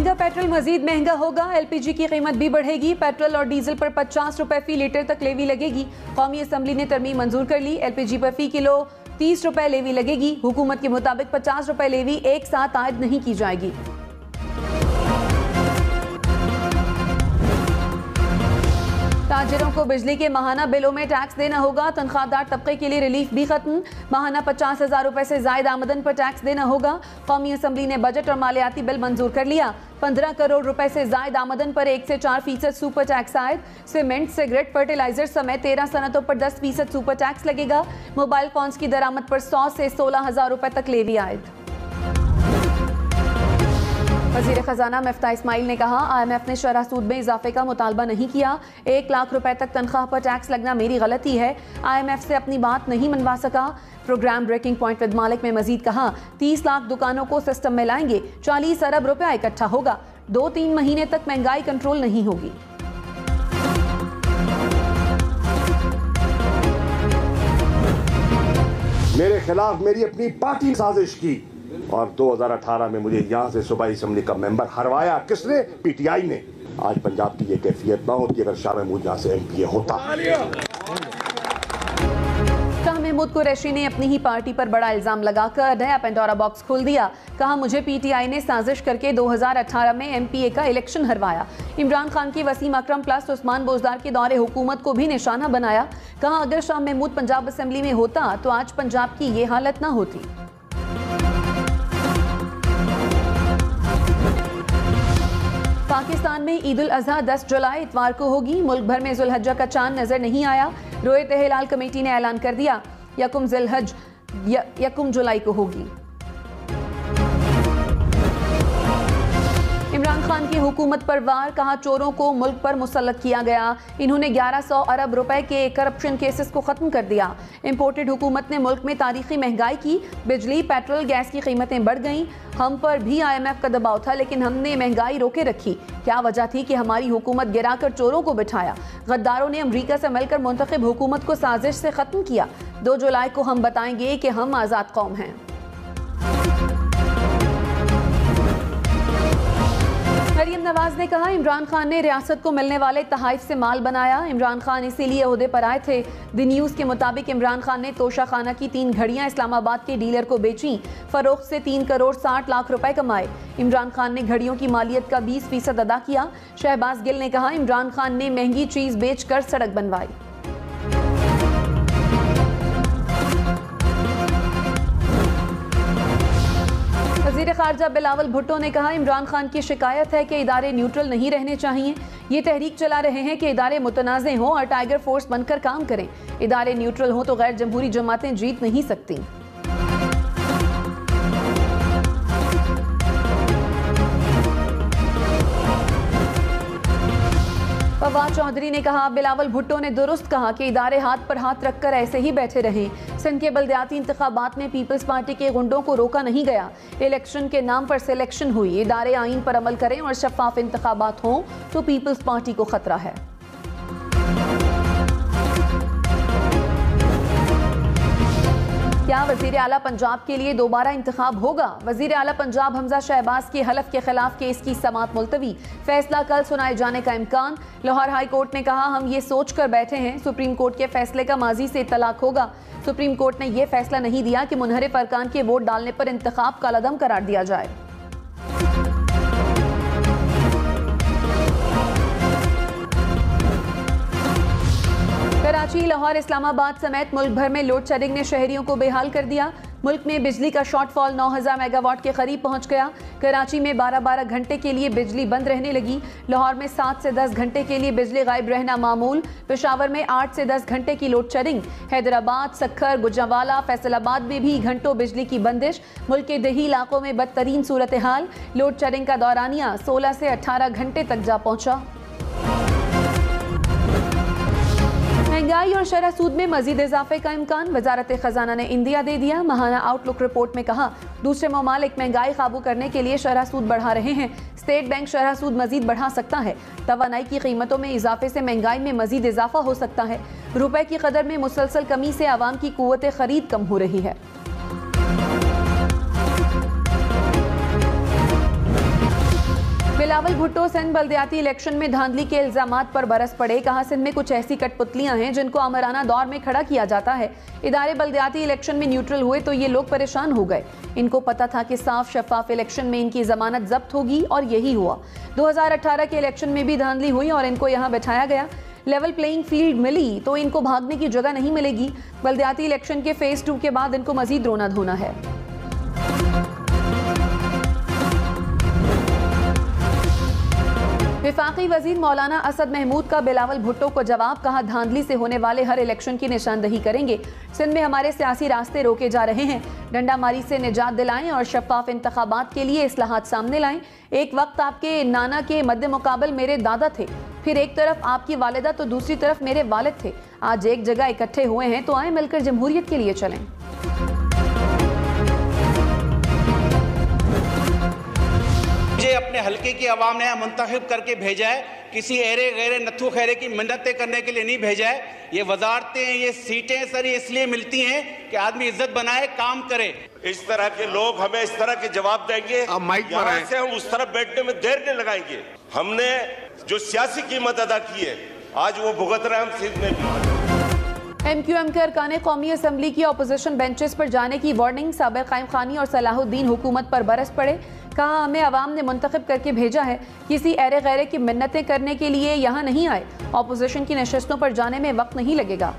महंगा पेट्रोल मजीद महंगा होगा। एलपीजी की कीमत भी बढ़ेगी। पेट्रोल और डीजल पर 50 रुपए फी लीटर तक लेवी लगेगी। कौमी असम्बली ने तरमीम मंजूर कर ली। एलपीजी पर फी किलो 30 रुपए लेवी लगेगी। हुकूमत के मुताबिक 50 रुपए लेवी एक साथ आयद नहीं की जाएगी। ताजिरों को बिजली के माहाना बिलों में टैक्स देना होगा। तनख्वाहदार तबके के लिए रिलीफ भी खत्म। माहाना 50,000 रुपए से जायद आमदन पर टैक्स देना होगा। कौमी असम्बली ने बजट और मालियाती बिल मंजूर कर लिया। 15 करोड़ रुपए से जायद आमदन पर 1 से 4% सुपर टैक्स आयद। सीमेंट, सिगरेट, फर्टिलाइजर समेत 13 सनतों पर 10% सुपर टैक्स लगेगा। मोबाइल फोन्स की दरामद पर 100 से 16,000 रुपए तक लेवी आयद। वज़ीर ख़जाना मिफ्ताह इस्माइल ने कहा, IMF ने शरह सूद में इजाफे का मुतालबा नहीं किया। 1 लाख रुपए तक तनख्वाह पर टैक्स लगना मेरी गलती है। IMF से अपनी बात नहीं मनवा सका। प्रोग्राम ब्रेकिंग पॉइंट विद मालिक में मजीद कहा, 30 लाख दुकानों को सिस्टम में लाएंगे। 40 अरब रुपया इकट्ठा होगा। 2-3 महीने तक महंगाई कंट्रोल नहीं होगी। मेरे खिलाफ मेरी अपनी पार्टी साजिश की और 2018 में मुझे यहाँ से सूबाई असम्बली का मेंबर हरवाया। किसने? PTI ने। आज पंजाब की ये कैफियत ना होती अगर शाह महमूद यहाँ से MPA होता। शाह महमूद कुरैशी ने अपनी ही पार्टी पर बड़ा इल्जाम लगाकर नया पेंडोरा बॉक्स खोल दिया। कहा, मुझे PTI ने साजिश करके 2018 में MPA का इलेक्शन हरवाया। इमरान खान की वसीम अकरम प्लस उस्मान बोजदार के दौरे हुकूमत को भी निशाना बनाया। कहा, अगर शाह महमूद पंजाब असम्बली में होता तो आज पंजाब की ये हालत ना होती। पाकिस्तान में ईद उल अजहा 10 जुलाई इतवार को होगी। मुल्क भर में जुल्हज्जा का चांद नजर नहीं आया। रोयत हिलाल कमेटी ने ऐलान कर दिया, यकुम जुलाई को होगी। इमरान खान की हुकूमत पर वार। कहा, चोरों को मुल्क पर मुसल्लत किया गया। इन्होंने 1100 अरब रुपए के करप्शन केसेस को खत्म कर दिया। इंपोर्टेड हुकूमत ने मुल्क में तारीखी महंगाई की। बिजली, पेट्रोल, गैस की कीमतें बढ़ गईं। हम पर भी IMF का दबाव था लेकिन हमने महंगाई रोके रखी। क्या वजह थी कि हमारी हुकूमत गिराकर चोरों को बिठाया? गद्दारों ने अमरीका से मिलकर मुंतखब हुकूमत को साजिश से खत्म किया। 2 जुलाई को हम बताएंगे कि हम आज़ाद कौम हैं। मरियम नवाज ने कहा, इमरान खान ने रियासत को मिलने वाले तहाइफ से माल बनाया। इमरान खान इसीलिए ओहदे पर आए थे। द न्यूज़ के मुताबिक इमरान खान ने तोशा खाना की 3 घड़ियां इस्लामाबाद के डीलर को बेची। फरोख्त से 3 करोड़ 60 लाख रुपए कमाए। इमरान खान ने घड़ियों की मालियत का 20% अदा किया। शहबाज गिल ने कहा, इमरान खान ने महंगी चीज बेचकर सड़क बनवाई। वज़ीर ख़ारजा बिलावल भुट्टो ने कहा, इमरान खान की शिकायत है कि इदारे न्यूट्रल नहीं रहने चाहिए। ये तहरीक चला रहे हैं कि इदारे मुतनाज़े हों और टाइगर फोर्स बनकर काम करें। इदारे न्यूट्रल हों तो गैर जमहूरी जमातें जीत नहीं सकती। फवाद चौधरी ने कहा, बिलावल भुट्टो ने दुरुस्त कहा कि इदारे हाथ पर हाथ रखकर ऐसे ही बैठे रहें। सिंध के बल्दियाती इंतखाबात में पीपल्स पार्टी के गुंडों को रोका नहीं गया। इलेक्शन के नाम पर सिलेक्शन हुई। इदारे आईन पर अमल करें और शफाफ इंतखाबात हों तो पीपल्स पार्टी को खतरा है। क्या वज़ीर आला पंजाब के लिए दोबारा इंतखाब होगा? वज़ीर आला पंजाब हमजा शहबाज के हलफ के खिलाफ केस की समाअत मुलतवी। फैसला कल सुनाए जाने का इम्कान। लाहौर हाई कोर्ट ने कहा, हम ये सोच कर बैठे हैं सुप्रीम कोर्ट के फैसले का माजी से इत्तलाक होगा। सुप्रीम कोर्ट ने यह फैसला नहीं दिया कि मुनहरिफ अरकान के वोट डालने पर इंतखाब कालादम करार दिया जाए। कराची, लाहौर, इस्लामाबाद समेत मुल्क भर में लोड शेडिंग ने शहरियों को बेहाल कर दिया। मुल्क में बिजली का शॉर्टफॉल 9000 मेगावाट के करीब पहुंच गया। कराची में 12-12 घंटे के लिए बिजली बंद रहने लगी। लाहौर में 7 से 10 घंटे के लिए बिजली गायब रहना मामूल। पेशावर में 8 से 10 घंटे की लोड शेडिंग। हैदराबाद, सक्खर, गुजरावाला, फैसलाबाद में भी घंटों बिजली की बंदिश। मुल्क के दही इलाकों में बदतरीन सूरत हाल। लोड शेडिंग का दौरानिया 16 से 18 घंटे तक जा पहुंचा। महंगाई और शरह सूद में मजीद इजाफे का इम्कान। वजारत खजाना ने इंदिया दे दिया। माहाना आउटलुक रिपोर्ट में कहा, दूसरे ममालिक महंगाई काबू करने के लिए शरह सूद बढ़ा रहे हैं। स्टेट बैंक शरह सूद मजीद बढ़ा सकता है। तवानाई की कीमतों में इजाफे से महंगाई में मजीद इजाफा हो सकता है। रुपए की कदर में मुसलसल कमी से आवाम की कुव्वत खरीद कम हो रही है। बिलावल भुट्टो सिंध बल्दियाती इलेक्शन में धांधली के इल्जामात पर बरस पड़े। कहा, सिंध में कुछ ऐसी कठपुतलियां हैं जिनको आमराना दौर में खड़ा किया जाता है। इदारे बल्दियाती इलेक्शन में न्यूट्रल हुए तो ये लोग परेशान हो गए। इनको पता था कि साफ शफाफ इलेक्शन में इनकी जमानत जब्त होगी और यही हुआ। 2018 के इलेक्शन में भी धांधली हुई और इनको यहाँ बैठाया गया। लेवल प्लेइंग फील्ड मिली तो इनको भागने की जगह नहीं मिलेगी। बल्दियाती इलेक्शन के फेज 2 के बाद इनको मजीद रोना धोना है। विफाकी वजीर मौलाना असद महमूद का बिलावल भुट्टो को जवाब। कहा, धांधली से होने वाले हर इलेक्शन की निशानदही करेंगे। सिंध में हमारे सियासी रास्ते रोके जा रहे हैं। डंडामारी से निजात दिलाएं और शफाफ इंतखाबात के लिए इस्लाहात सामने लाएं। एक वक्त आपके नाना के मद्दे मुकाबल मेरे दादा थे, फिर एक तरफ आपकी वालिदा तो दूसरी तरफ मेरे वालिद थे। आज एक जगह इकट्ठे हुए हैं तो आए मिलकर जमहूरियत के लिए चलें। मुझे अपने हल्के की आवाम ने मुंतखब करके भेजा है, किसी एरे गैरे नत्थू खैरे की मिन्नतें करने के लिए नहीं भेजा है। ये वजारतें, ये सीटें सर इसलिए मिलती हैं कि आदमी इज्जत बनाए, काम करे। इस तरह के लोग हमें इस तरह के जवाब देंगे, यहाँ से हम उस तरफ बैठने में देर नहीं लगाएंगे। हमने जो सियासी कीमत अदा की है आज वो भुगत रहे हम सिंध में भी। MQM के अरकान कौमी असम्बली की अपोजिशन बेंचेस पर जाने की वार्निंग। साबिक़ कायम खानी और सलाहुद्दीन हुकूमत पर बरस पड़े। कहा, हमें अवाम ने मुंतखब करके भेजा है, किसी एरे गैरे की मिन्नतें करने के लिए यहाँ नहीं आए। अपोजिशन की नशस्तों पर जाने में वक्त नहीं लगेगा।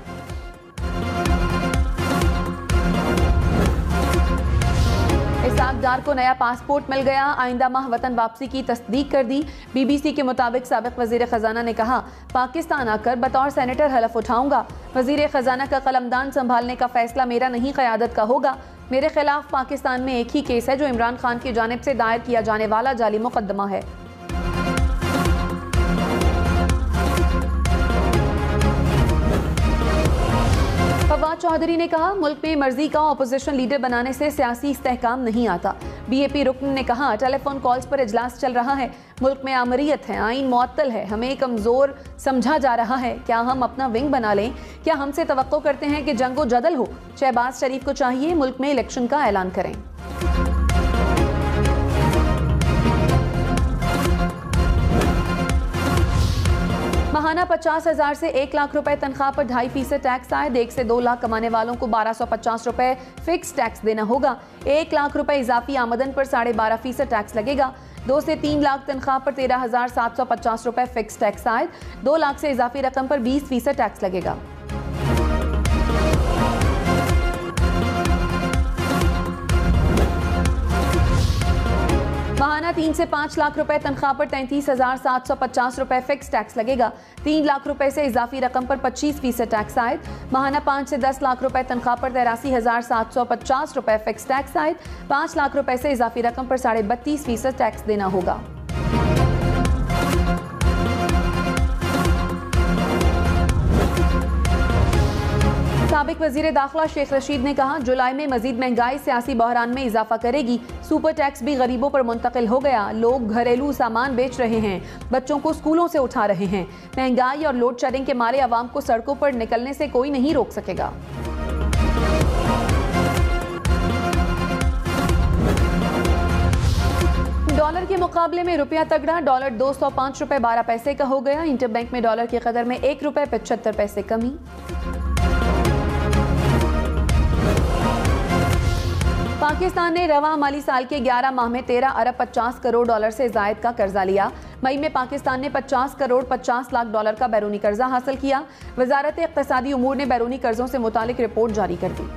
इसाक डार को नया पासपोर्ट मिल गया। आइंदा माह वतन वापसी की तस्दीक कर दी। BBC के मुताबिक साबिक़ वज़ीर ख़जाना ने कहा, पाकिस्तान आकर बतौर सेनेटर हलफ उठाऊंगा। वज़ीर ख़जाना का कलमदान संभालने का फैसला मेरा नहीं, क़यादत का होगा। मेरे खिलाफ पाकिस्तान में एक ही केस है जो इमरान खान की जानिब से दायर किया जाने वाला जाली मुकदमा है। फवाद चौधरी ने कहा, मुल्क में मर्जी का अपोजिशन लीडर बनाने से सियासी इस्तेहकाम नहीं आता। BAP रुकन ने कहा, टेलीफोन कॉल्स पर इजलास चल रहा है, मुल्क में आमरीयत है, आइन मुअत्तल है, हमें कमज़ोर समझा जा रहा है। क्या हम अपना विंग बना लें? क्या हमसे तवक्को करते हैं कि जंगो जदल हो? शहबाज शरीफ को चाहिए मुल्क में इलेक्शन का ऐलान करें। माहाना 50,000 से 1 लाख रुपए तनख्वाह पर 2.5% टैक्स आए। 1 से 2 लाख कमाने वालों को 1250 रुपए फिक्स टैक्स देना होगा। 1 लाख रुपए इजाफी आमदन पर 12.5% टैक्स लगेगा। 2 से 3 लाख तनख्वाह पर 13,750 रुपए फिक्स टैक्स आए। 2 लाख से इजाफी रकम पर 20% टैक्स लगेगा। माहाना 3 से 5 लाख रुपए तनख्वाह पर 33,750 रुपए फिक्स टैक्स लगेगा। 3 लाख रुपए से इजाफी रकम पर 25% टैक्स आयद। माहाना 5 से 10 लाख रुपए तनख्वाह पर 83,750 रुपए फिक्स टैक्स आयद। 5 लाख रुपए से इजाफी रकम पर 32.5% टैक्स देना होगा। साबिक वजीर दाखिला शेख रशीद ने कहा, जुलाई में मजीद महंगाई सियासी बहरान में इजाफा करेगी। सुपर टैक्स भी गरीबों पर मुंतकिल हो गया। लोग घरेलू सामान बेच रहे हैं, बच्चों को स्कूलों से उठा रहे हैं। महंगाई और लोड शेडिंग के मारे आवाम को सड़कों पर निकलने से कोई नहीं रोक सकेगा। डॉलर के मुकाबले में रुपया तगड़ा। डॉलर 205 रुपए 12 पैसे का हो गया। इंटरबैंक में डॉलर की कदर में 1 रुपए 75 पैसे कमी। पाकिस्तान ने रवा माली साल के 11 माह में 13 अरब 50 करोड़ डॉलर से जायद का कर्जा लिया। मई में पाकिस्तान ने 50 करोड़ 50 लाख डॉलर का बैरूनी कर्जा हासिल किया। वजारत इक़्तिसादी उमूर ने बैरूनी कर्जों से मुतालिक रिपोर्ट जारी कर दी।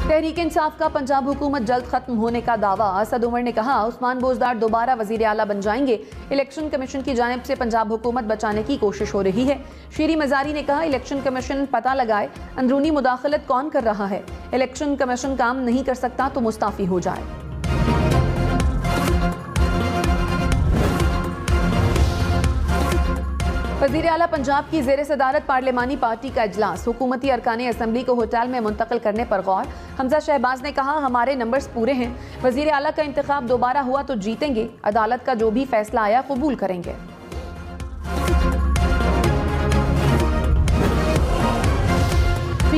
तहरीक इंसाफ का पंजाब हुकूमत जल्द खत्म होने का दावा। असद उमर ने कहा, उस्मान बोजदार दोबारा वजीर आला बन जाएंगे। इलेक्शन कमीशन की जानिब से पंजाब हुकूमत बचाने की कोशिश हो रही है। शीरी मजारी ने कहा, इलेक्शन कमीशन पता लगाए अंदरूनी मुदाखलत कौन कर रहा है। इलेक्शन कमीशन काम नहीं कर सकता तो मुस्ताफी हो जाए। वज़ीर आला पंजाब की ज़ेर सदारत पार्लिमानी पार्टी का इजलास। हुकूमती अरकान असम्बली को होटल में मुंतकिल करने पर गौर। हमजा शहबाज ने कहा, हमारे नंबर्स पूरे हैं। वज़ीर आला का इंतखाब दोबारा हुआ तो जीतेंगे। अदालत का जो भी फैसला आया कबूल करेंगे।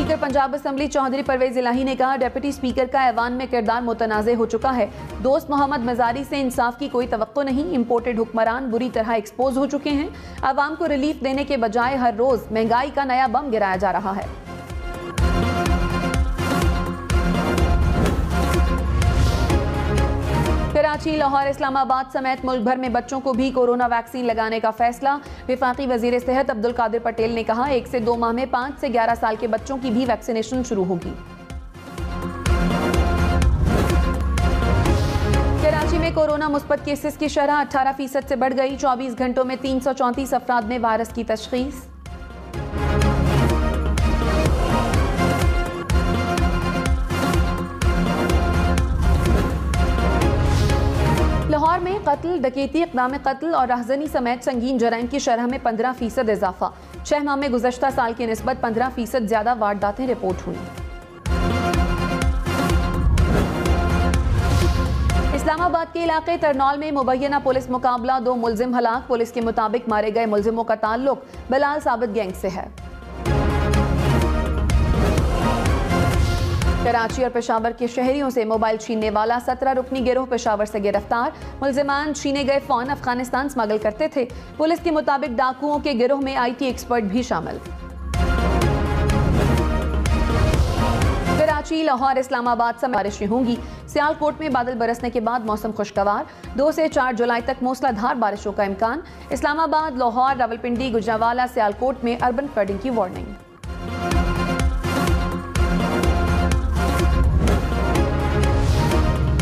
स्पीकर पंजाब असम्बली चौधरी परवेज इलाही ने कहा, डिप्टी स्पीकर का ऐवान में किरदार मुतनाज़े हो चुका है। दोस्त मोहम्मद मजारी से इंसाफ की कोई तवक्को नहीं। इंपोर्टेड हुक्मरान बुरी तरह एक्सपोज हो चुके हैं। आवाम को रिलीफ देने के बजाय हर रोज महंगाई का नया बम गिराया जा रहा है। कराची, लाहौर, इस्लामाबाद समेत मुल्क भर में बच्चों को भी कोरोना वैक्सीन लगाने का फैसला। वफाकी वजीर सेहत अब्दुल कादिर पटेल ने कहा, 1 से 2 माह में 5 से 11 साल के बच्चों की भी वैक्सीनेशन शुरू होगी। कराची में कोरोना मुस्बत केसेस की शरह 18% से बढ़ गई। 24 घंटों में 334 अफराद में वायरस की तशखीस। लाहौर में कत्ल, डकैती, इक़दाम कत्ल और राहज़नी समेत संगीन जराइम की शरह में 15% इजाफा। 6 माह में गुज़श्ता साल की निस्बत 15% ज्यादा वारदातें रिपोर्ट हुई। इस्लामाबाद के इलाके तरनौल में मुबैना पुलिस मुकाबला, 2 मुलजिम हलाक। पुलिस के मुताबिक मारे गए मुलजिमों का ताल्लुक बिलाल साबित गैंग से है। कराची और पेशावर के शहरियों से मोबाइल छीनने वाला 17 रुकनी गिरोह पेशावर से गिरफ्तार। मुलजिमान छीने गए फोन अफगानिस्तान स्मगल करते थे। पुलिस के मुताबिक डाकुओं के गिरोह में IT एक्सपर्ट भी शामिल। कराची, लाहौर, इस्लामाबाद समेत बारिशें होंगी। सियालकोट में बादल बरसने के बाद मौसम खुशगवार। 2 से 4 जुलाई तक मूसलाधार बारिशों का इम्कान। इस्लामाबाद, लाहौर, रावलपिंडी, गुजरावाला, सियालकोट में अर्बन फ्लडिंग की वार्निंग।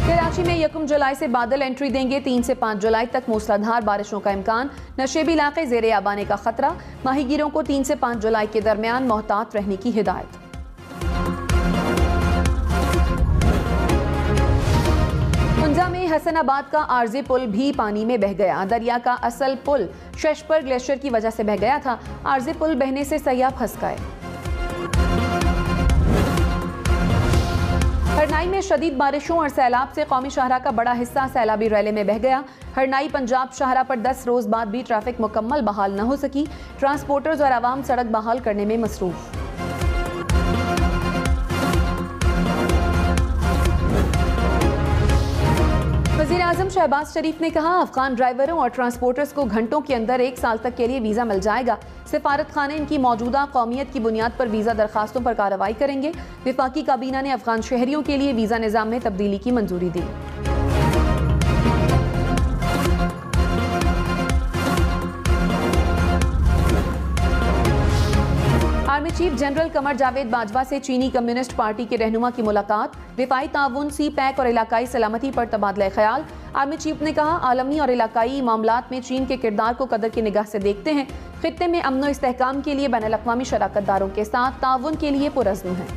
कराची में 1 जुलाई से बादल एंट्री देंगे। 3 से 5 जुलाई तक मूसलाधार बारिशों का इम्कान। नशेबी इलाके ज़ेरे आबाने का खतरा। माहीगीरों को 3 से 5 जुलाई के दरमियान मोहतात रहने की हिदायत। हुंजा में हसनाबाद का आरजी पुल भी पानी में बह गया। दरिया का असल पुल शेषपर ग्लेशियर की वजह से बह गया था। आरजी पुल बहने से सयाह फंस गए। हरनाई में शदीद बारिशों और सैलाब से कौमी शाहरा का बड़ा हिस्सा सैलाबी रैले में बह गया। हरनाई पंजाब शाहरा पर 10 रोज बाद भी ट्रैफिक मुकम्मल बहाल न हो सकी। ट्रांसपोर्टर्स और आवाम सड़क बहाल करने में मसरूफ। वज़ीर-ए-आज़म शहबाज शरीफ ने कहा, अफगान ड्राइवरों और ट्रांसपोर्टर्स को घंटों के अंदर 1 साल तक के लिए वीज़ा मिल जाएगा। सिफारत खाने इनकी मौजूदा कौमियत की बुनियाद पर वीज़ा दरखास्तों पर कार्रवाई करेंगे। वफाकी काबीना ने अफगान शहरियों के लिए वीज़ा निज़ाम में तब्दीली की मंजूरी दी। Army chief general Qamar Javed Bajwa से चीनी कम्युनिस्ट पार्टी के रहनुमा की मुलाकात। दिफाई ताउन, CPEC और इलाकाई सलामती पर तबादला ख्याल। आर्मी चीफ ने कहा, आलमी और इलाकाई मामलात में चीन के किरदार को कदर की निगाह से देखते हैं। खित्ते में अमन और इस्तेहकाम के लिए बैनुल-अक़वामी शराकतदारों के साथ ताउन के लिए पुरज़्म हैं।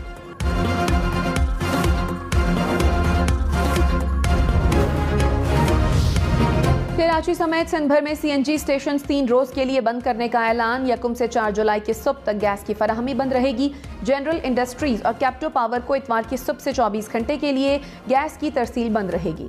कराची समेत सिंध भर में CNG स्टेशन 3 रोज के लिए बंद करने का ऐलान। 1 से 4 जुलाई की सुबह तक गैस की फराहमी बंद रहेगी। जनरल इंडस्ट्रीज और कैप्टो पावर को इतवार की सुबह से 24 घंटे के लिए गैस की तरसील बंद रहेगी।